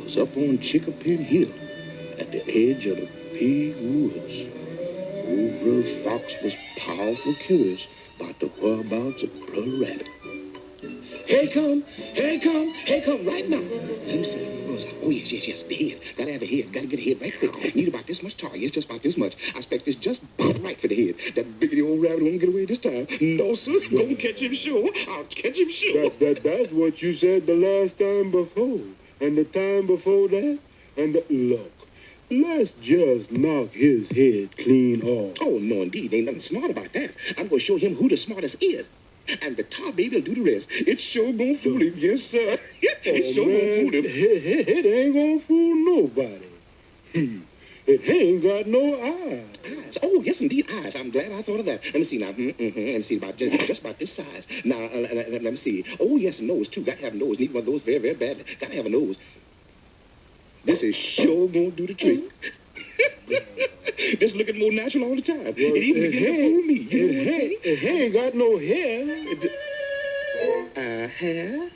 was up on Chickapin Hill at the edge of the big woods. Old Brer Fox was powerful curious about the whereabouts of Brer Rabbit. Here he come, right now. Let me see. Oh, yes, the head. Gotta have the head. Gotta get the head right quick. Need about this much tar. Yes, just about this much. I expect this just about right for the head. That biggity old rabbit won't get away this time. No, sir. Gonna catch him sure. I'll catch him sure. That's what you said the last time before. And the time before that. And look. Let's just knock his head clean off. Oh, no, indeed. Ain't nothing smart about that. I'm gonna show him who the smartest is. And the tar baby will do the rest. It's sure gonna fool him. Yes, sir. It's sure gonna fool him. It ain't gonna fool nobody. It ain't got no eyes. Eyes? Oh, yes, indeed, eyes. I'm glad I thought of that. Let me see now. Let me see, about just about this size. Now, let me see. Oh, yes, a nose, too. Got to have a nose. Need one of those very, very bad. Got to have a nose. This is sure gonna do the trick. Just looking more natural all the time. Well, it even begin to fool me. It ain't got no hair. Hair?